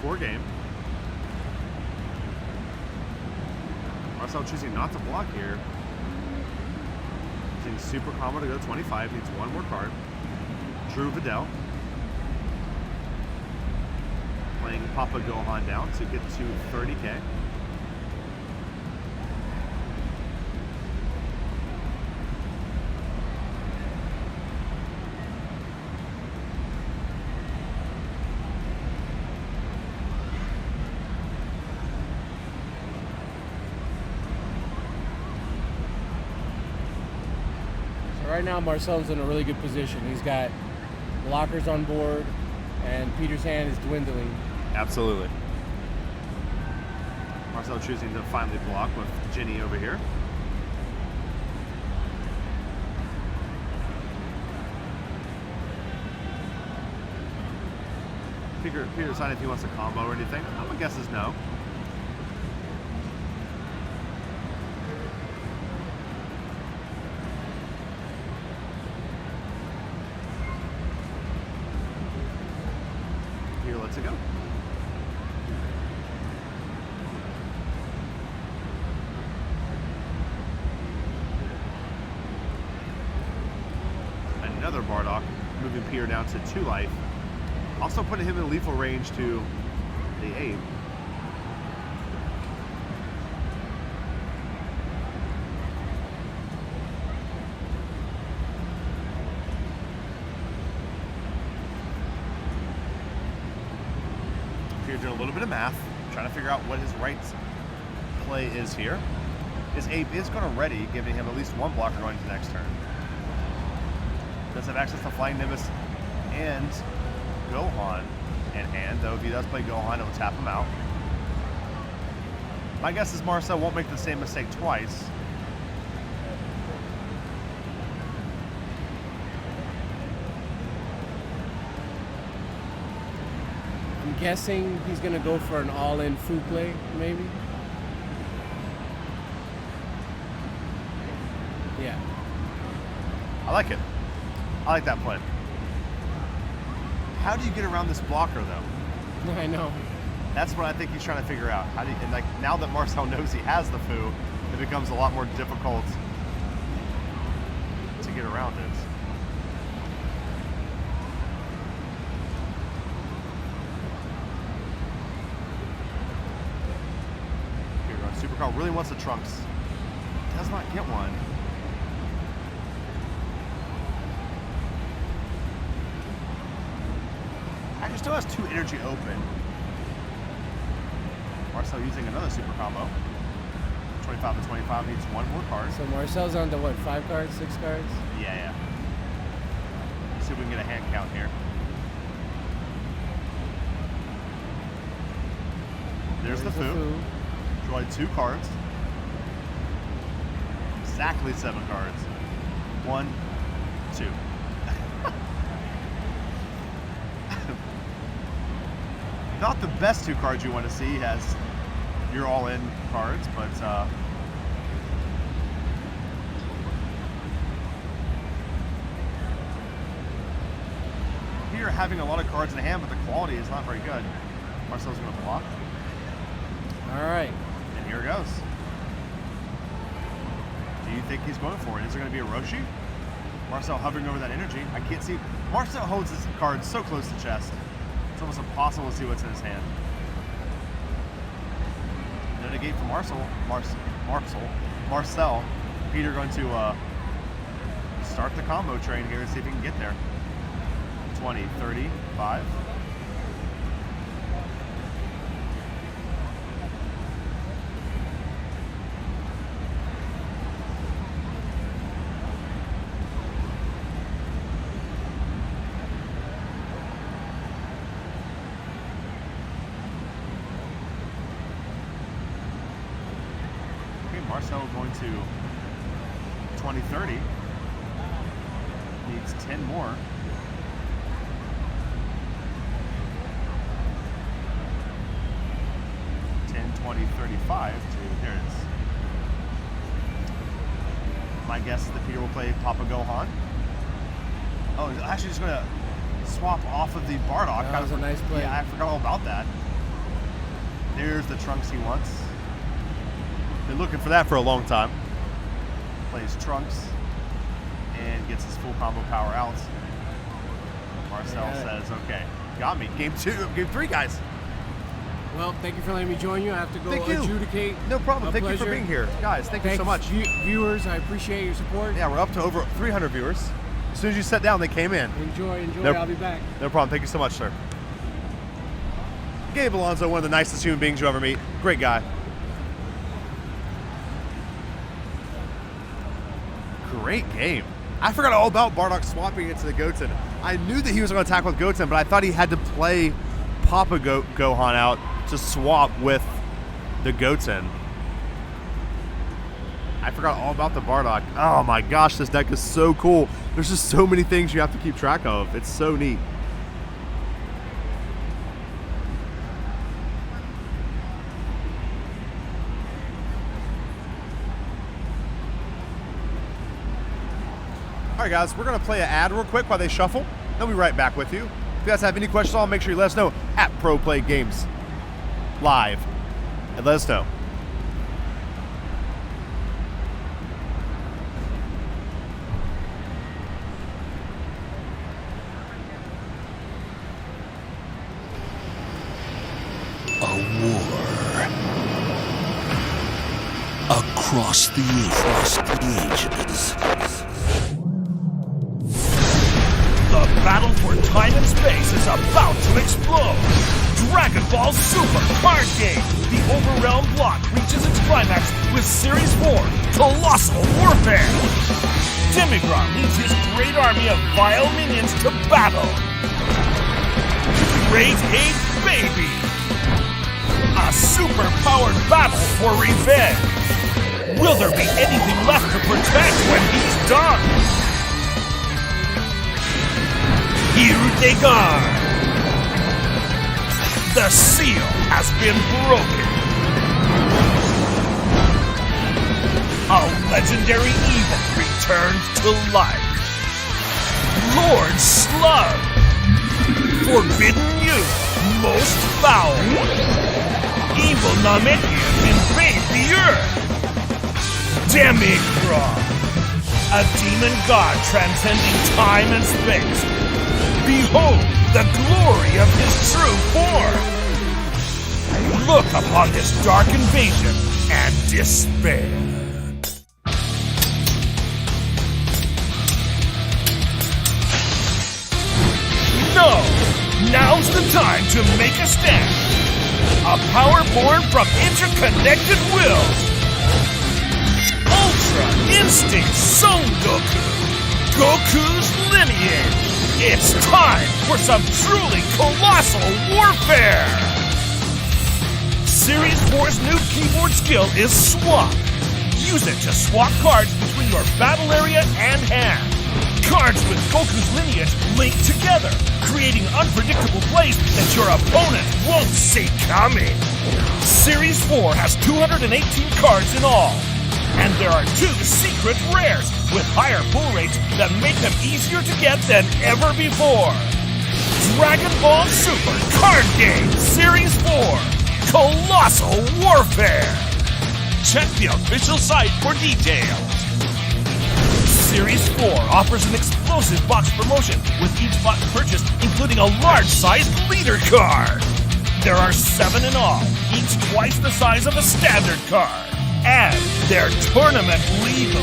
4 game. Marcel choosing not to block here. Using Super Combo to go 25, needs 1 more card. Drew Vidal. Playing Papa Gohan down to get to 30k. Right now, Marcel's in a really good position. He's got blockers on board, and Peter's hand is dwindling. Absolutely. Marcel choosing to finally block with Ginny over here. Peter decided if he wants a combo or anything. I'm gonna guess is no. Here, let's go. Another Bardock, moving Peter down to 2 life. Also putting him in lethal range to the 8. Peter doing a little bit of math, trying to figure out what his right play is here. His ape is going to ready, giving him at least 1 blocker going to the next turn. Does have access to Flying Nimbus and Gohan in hand, though if he does play Gohan, it will tap him out. My guess is Marcel won't make the same mistake twice. I'm guessing he's gonna go for an all-in food play, maybe. Yeah. I like it. I like that play. How do you get around this blocker, though? I know. That's what I think he's trying to figure out. How do you, and like now that Marcel knows he has the foo, it becomes a lot more difficult to get around it. Here we go. Supercar really wants the trunks. Does not get one. Actually still has 2 energy open. Marcel using another super combo. 25 to 25 needs 1 more card. So Marcel's on to what, 5 cards, 6 cards? Yeah. Let's see if we can get a hand count here. There's the foo. Draw 2 cards. Exactly 7 cards. 1, 2. Not the best 2 cards you want to see as your all-in cards, but here having a lot of cards in hand, but the quality is not very good. Marcel's going to block. All right. And here it goes. Do you think he's going for it? Is there going to be a Roshi? Marcel hovering over that energy. I can't see. Marcel holds his cards so close to chest. It's almost impossible to see what's in his hand. No negate for Marcel. Peter going to start the combo train here and see if he can get there. 20, 30, 5. Marcel going to 20, 30. Needs 10 more. $10, 20, 35 to, there it is. My guess is that Peter will play Papa Gohan. Oh, he's actually just gonna swap off of the Bardock. That was a nice play. Yeah, I forgot all about that. There's the trunks he wants. Been looking for that for a long time. Plays trunks and gets his full combo power out. Marcel says, okay, got me. Game 3, guys. Well, thank you for letting me join you. I have to go adjudicate. No problem. Thank you for pleasure. being here. Guys, thank you so much. Viewers, I appreciate your support. Yeah, we're up to over 300 viewers. As soon as you sat down, they came in. Enjoy. I'll be back. No problem. Thank you so much, sir. Gabe Alonso, one of the nicest human beings you'll ever meet. Great guy. Great game. I forgot all about Bardock swapping into the Goten. I knew that he was going to attack with Goten, but I thought he had to play Papa Gohan out to swap with the Goten. I forgot all about the Bardock. Oh my gosh, this deck is so cool. There's just so many things you have to keep track of. It's so neat. All right, guys, we're going to play an ad real quick while they shuffle. Then we'll be right back with you. If you guys have any questions, make sure you let us know at Pro Play Games Live. And let us know. A war across the ages. The battle for time and space is about to explode! Dragon Ball Super Card Game! The Overrealm block reaches its climax with Series 4, Colossal Warfare! Demigron leads his great army of vile minions to battle! Raise a baby! A super-powered battle for revenge! Will there be anything left to protect when he's done? Here they come! The seal has been broken. A legendary evil returns to life. Lord Slug. Forbidden youth, most foul. Evil Namekians invade the earth. Demigod. A demon god transcending time and space. Behold the glory of his true form. Look upon this dark invasion and despair. No! Now's the time to make a stand. A power born from interconnected wills. Ultra Instinct Son Goku. Goku's lineage. It's time for some truly colossal warfare! Series 4's new keyboard skill is Swap. Use it to swap cards between your battle area and hand. Cards with Goku's lineage link together, creating unpredictable plays that your opponent won't see coming. Series 4 has 218 cards in all. And there are 2 secret rares with higher pull rates that make them easier to get than ever before. Dragon Ball Super Card Game Series 4 Colossal Warfare. Check the official site for details. Series 4 offers an explosive box promotion with each box purchase including a large-sized leader card. There are 7 in all, each twice the size of a standard card. And they're tournament legal,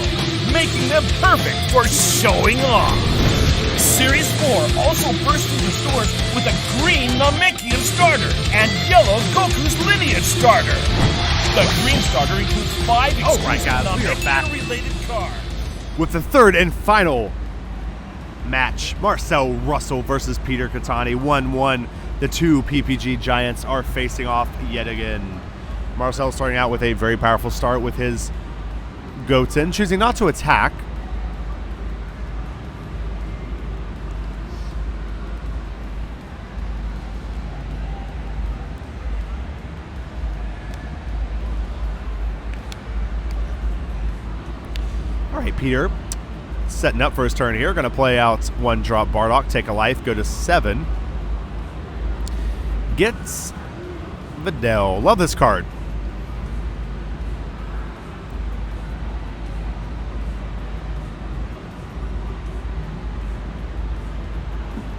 making them perfect for showing off. Series 4 also burst into stores with a green Namekian starter and yellow Goku's lineage starter. The green starter includes 5 exclusive Namekian-related cards. With the third and final match, Marcel Russell versus Peter Cattani, 1-1. The 2 PPG giants are facing off yet again. Marcel starting out with a very powerful start with his Goten, choosing not to attack. All right, Peter, setting up for his turn here. Going to play out 1 drop Bardock, take a life, go to 7. Gets Videl. Love this card.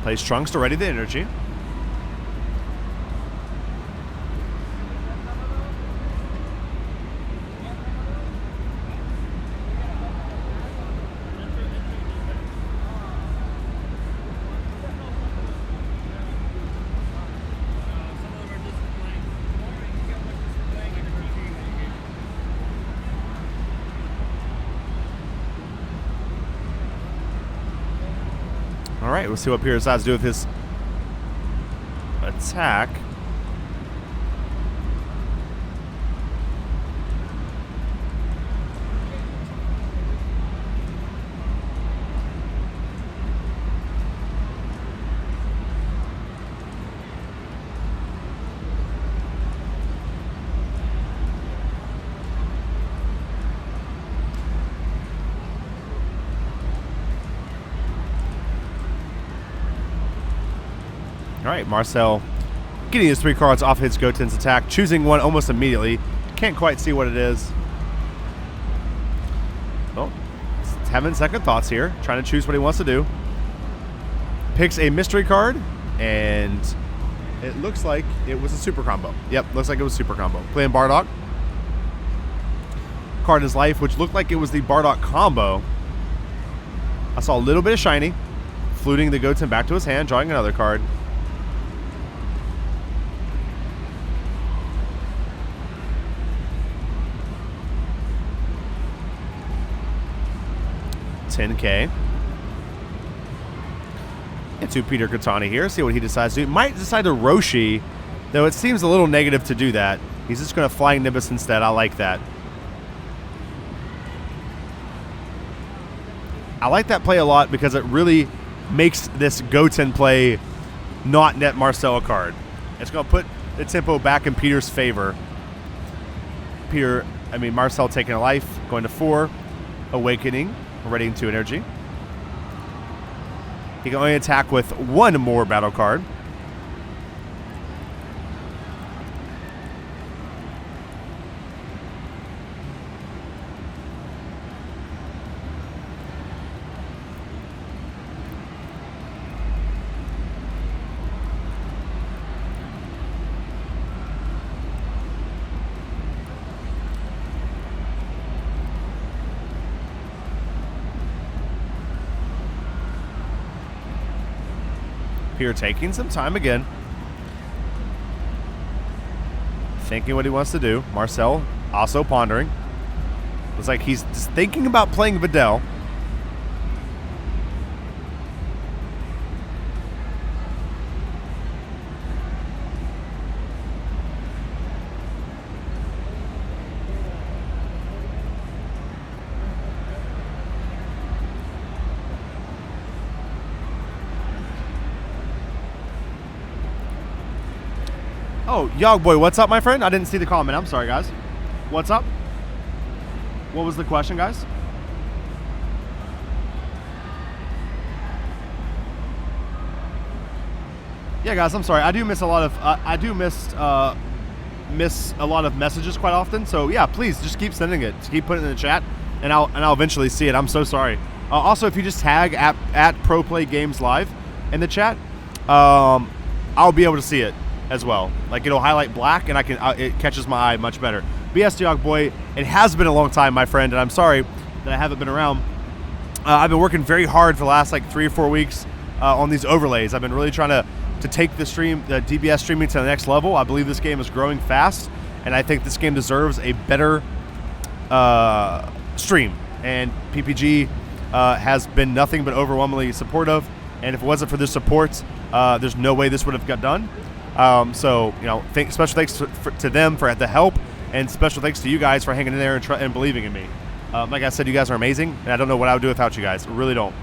Plays Trunks to ready the energy. All right, we'll see what Peter decides to do with his attack. All right, Marcel getting his 3 cards off his Goten's attack, choosing one almost immediately. Can't quite see what it is. Oh, having second thoughts here, trying to choose what he wants to do. Picks a mystery card, and it looks like it was a super combo. Yep, looks like it was super combo. Playing Bardock. Card in his life, which looked like it was the Bardock combo. I saw a little bit of shiny, fluting the Goten back to his hand, drawing another card. $10K. Into Peter Cattani here. See what he decides to do. Might decide to Roshi, though it seems a little negative to do that. He's just going to Flying Nimbus instead. I like that. I like that play a lot because it really makes this Goten play not net Marcel a card. It's going to put the tempo back in Peter's favor. Marcel taking a life, going to 4. Awakening, readying 2 energy. He can only attack with 1 more battle card. Here taking some time again. Thinking what he wants to do. Marcel also pondering. Looks like he's just thinking about playing Videl. Oh, Yogboy, what's up, my friend? I didn't see the comment. I'm sorry, guys. What's up? What was the question, guys? Yeah, guys, I'm sorry. I do miss a lot of miss a lot of messages quite often. So yeah, please just keep sending it. Just keep putting it in the chat, and I'll eventually see it. I'm so sorry. Also, if you just tag at Pro Play Games Live in the chat, I'll be able to see it as well. Like, it'll highlight black, and it catches my eye much better. BS Dog Boy, it has been a long time, my friend, and I'm sorry that I haven't been around. I've been working very hard for the last like 3 or 4 weeks on these overlays. I've been really trying to take the DBS streaming to the next level. I believe this game is growing fast, and I think this game deserves a better stream. And PPG has been nothing but overwhelmingly supportive, and if it wasn't for this support, there's no way this would have got done. So, you know, special thanks to them for the help, and special thanks to you guys for hanging in there and believing in me. Like I said, you guys are amazing, and I don't know what I would do without you guys. I really don't.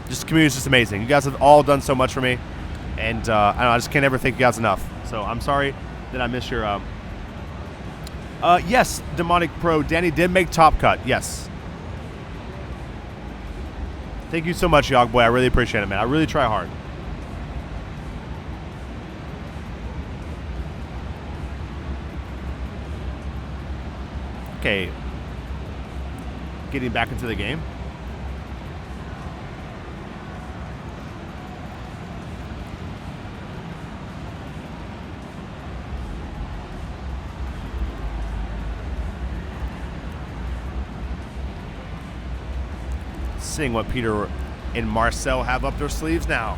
Just the community is just amazing. You guys have all done so much for me, and I just can't ever thank you guys enough. So I'm sorry that I missed your. Yes, Demonic Pro, Danny did make Top Cut. Yes. Thank you so much, Yog Boy. I really appreciate it, man. I really try hard. Okay. Getting back into the game. Seeing what Peter and Marcel have up their sleeves now.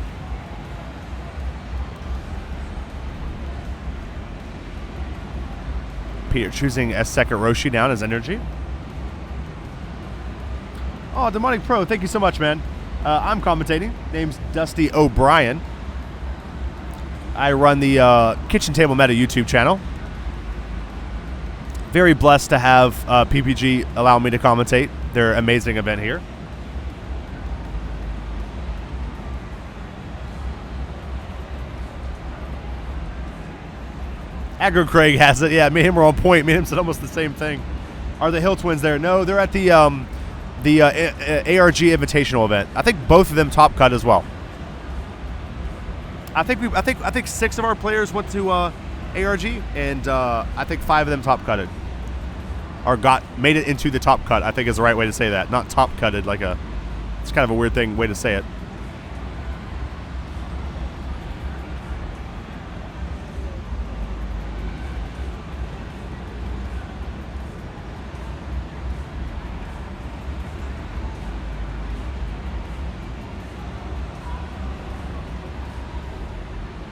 Peter choosing a second Roshi down as energy. Oh, Demonic Pro, thank you so much, man. I'm commentating. Name's Dusty O'Brien. I run the Kitchen Table Meta YouTube channel. Very blessed to have PPG allow me to commentate their amazing event here. Aggro Craig has it. Yeah, me and him were on point. Me and him said almost the same thing. Are the Hill Twins there? No, they're at the ARG Invitational event. I think both of them top cut as well. I think 6 of our players went to ARG, and I think 5 of them top cutted, or made it into the top cut. I think is the right way to say that. Not top cutted, like it's kind of a weird way to say it.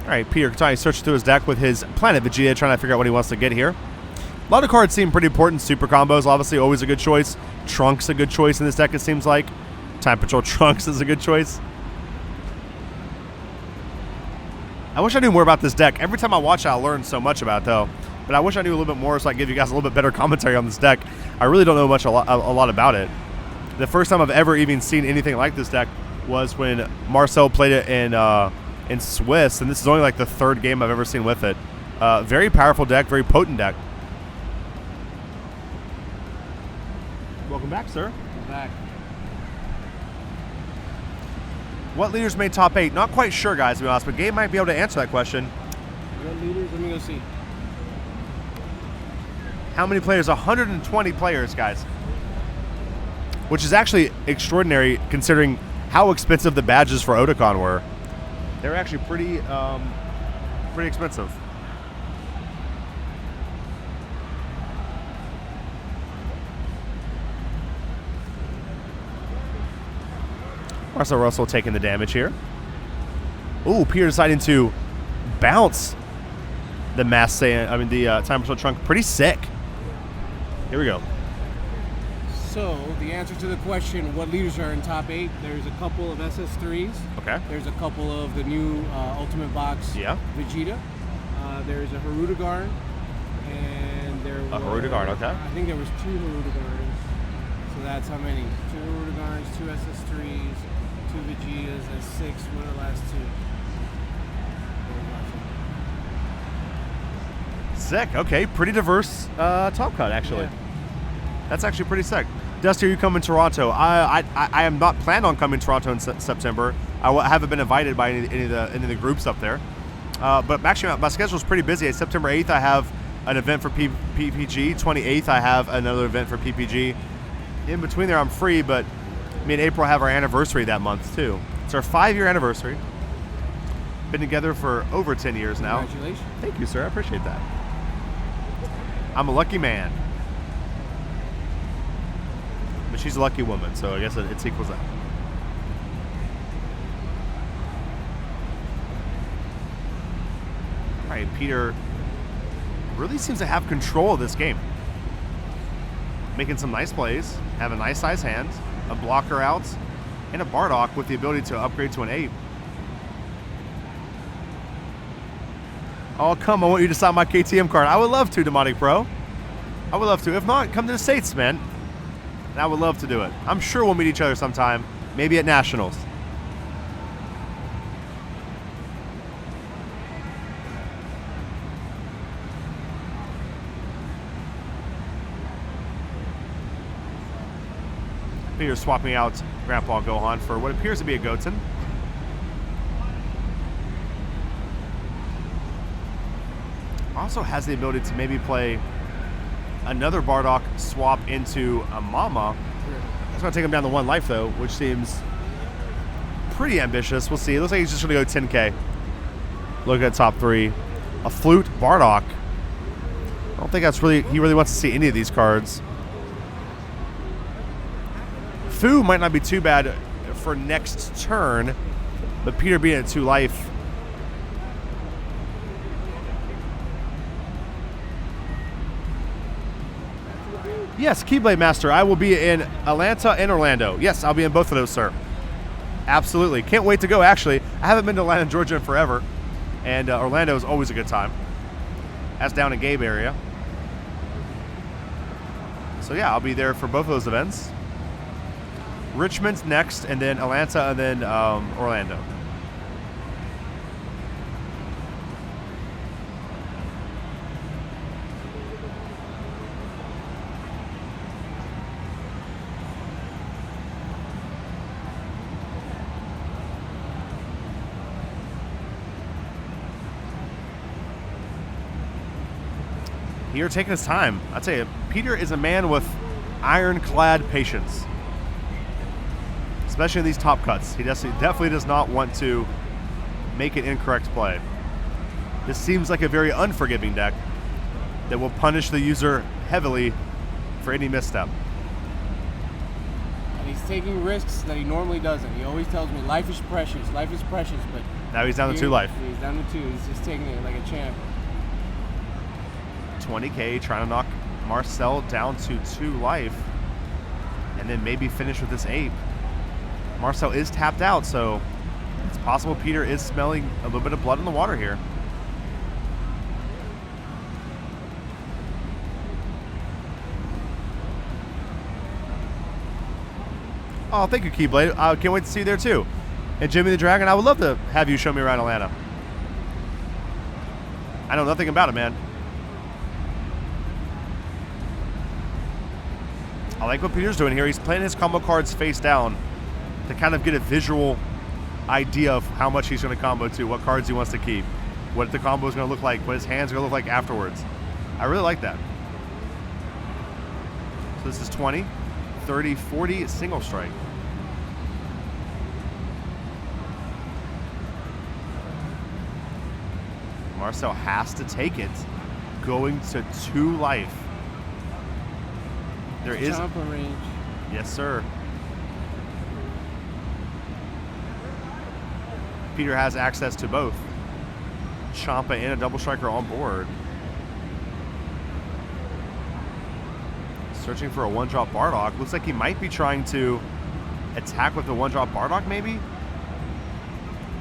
All right, Peter Cattani searching through his deck with his Planet Vegeta, trying to figure out what he wants to get here. A lot of cards seem pretty important. Super combos, obviously, always a good choice. Trunks, a good choice in this deck, it seems like. Time Patrol Trunks is a good choice. I wish I knew more about this deck. Every time I watch it, I learn so much about it, though. But I wish I knew a little bit more so I could give you guys a little bit better commentary on this deck. I really don't know a lot about it. The first time I've ever even seen anything like this deck was when Marcel played it in in Swiss, and this is only like the third game I've ever seen with it. Very powerful deck, very potent deck. Welcome back, sir. I'm back. What leaders made top 8? Not quite sure, guys, to be honest, but Gabe might be able to answer that question. What leaders? Let me go see. How many players? 120 players, guys. Which is actually extraordinary considering how expensive the badges for Otakon were. They're actually pretty expensive. Marcel Russell taking the damage here. Ooh, Peter deciding to bounce the Time Patrol Trunk. Pretty sick. Here we go. So, the answer to the question, what leaders are in top 8? There's a couple of SS3s. Okay. There's a couple of the new Ultimate Box Vegeta. There's a Harudegarn. And there was... A Harudegarn, okay. I think there was 2 Harudegarns. So that's how many? 2 Harudegarns, 2 SS3s, 2 Vegetas, and 6. What are the last 2? Sick. Okay, pretty diverse top cut, actually. Yeah. That's actually pretty sick. Dusty, are you coming to Toronto? I am not planned on coming to Toronto in September. I haven't been invited by any of the groups up there. But actually, my schedule is pretty busy. September 8th, I have an event for PPG. 28th, I have another event for PPG. In between there, I'm free, but me and April have our anniversary that month, too. It's our 5-year anniversary. Been together for over 10 years now. Congratulations. Thank you, sir. I appreciate that. I'm a lucky man. But she's a lucky woman, so I guess it equals out. All right, Peter really seems to have control of this game. Making some nice plays, have a nice size hand, a blocker out, and a Bardock with the ability to upgrade to an 8. Oh, come, I want you to sign my KTM card. I would love to, Demonic Pro. I would love to. If not, come to the States, man. And I would love to do it. I'm sure we'll meet each other sometime, maybe at Nationals. Peter's swapping out Grandpa Gohan for what appears to be a Goten. Also has the ability to maybe play another Bardock swap into a Mama. That's going to take him down to 1 life, though, which seems pretty ambitious. We'll see. It looks like he's just going to go 10K. Look at top 3. A Flute Bardock. I don't think that's really... He really wants to see any of these cards. Fu might not be too bad for next turn, but Peter being at 2 life... Yes, Keyblade Master. I will be in Atlanta and Orlando. Yes, I'll be in both of those, sir. Absolutely. Can't wait to go, actually. I haven't been to Atlanta, Georgia in forever. And Orlando is always a good time. That's down in Gabe area. So, yeah, I'll be there for both of those events. Richmond's next, and then Atlanta, and then Orlando. Peter taking his time. I tell you, Peter is a man with ironclad patience, especially in these top cuts. He definitely does not want to make an incorrect play. This seems like a very unforgiving deck that will punish the user heavily for any misstep. And he's taking risks that he normally doesn't. He always tells me life is precious, but Now he's down to 2 life. He's down to 2. He's just taking it like a champ. 20K, trying to knock Marcel down to 2 life, and then maybe finish with this 8. Marcel is tapped out, so it's possible Peter is smelling a little bit of blood in the water here. Oh, thank you, Keyblade. I can't wait to see you there too. And Jimmy the Dragon, I would love to have you show me around Atlanta. I know nothing about it, man. I like what Peter's doing here. He's playing his combo cards face down to kind of get a visual idea of how much he's going to combo to, what cards he wants to keep, what the combo is going to look like, what his hands are going to look like afterwards. I really like that. So this is 20, 30, 40, single strike. Marcel has to take it, going to 2 life. There is Champa range. Yes, sir. Peter has access to both. Champa and a double striker on board. Searching for a 1-drop Bardock. Looks like he might be trying to attack with the 1-drop Bardock, maybe?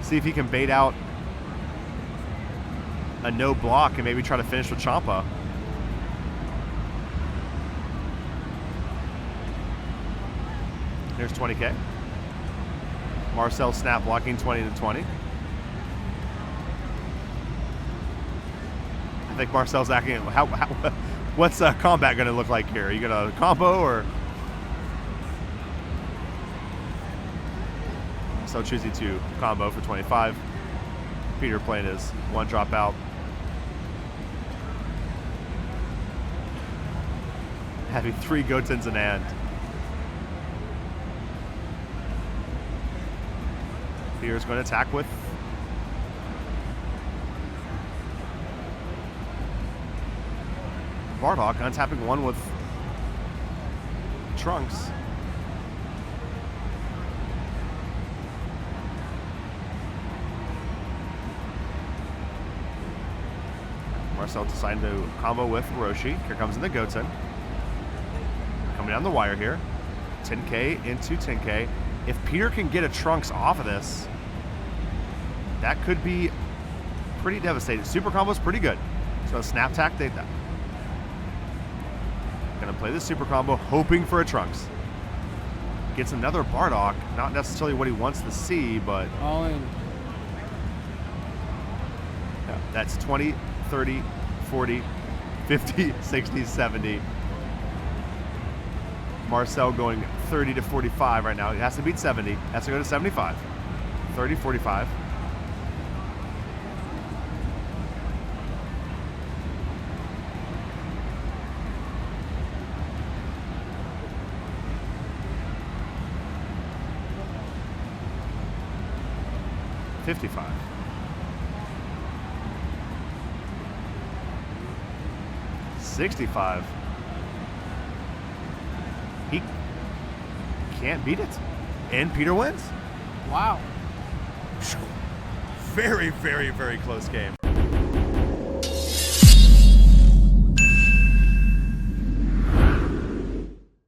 See if he can bait out a no block and maybe try to finish with Champa. Here's 20K. Marcel snap blocking 20 to 20. I think Marcel's acting. What's combat going to look like here? Are you going to combo or? So choosing to combo for 25. Peter playing his 1-drop out. Having 3 Gotens in hand. Peter's going to attack with Bardock, untapping 1 with Trunks. Marcel deciding to combo with Roshi. Here comes in the Goten. Coming down the wire here. 10K into 10K. If Peter can get a Trunks off of this, that could be pretty devastating. Super combo's pretty good. So a snap tack, gonna play the super combo, hoping for a Trunks. Gets another Bardock, not necessarily what he wants to see, but All in. yeah, that's 20, 30, 40, 50, 60, 70. Marcel going 30 to 45 right now. He has to beat 70. Has to go to 75. 30, 45. $55. $65. He can't beat it. And Peter wins. Wow. Very, very, very close game.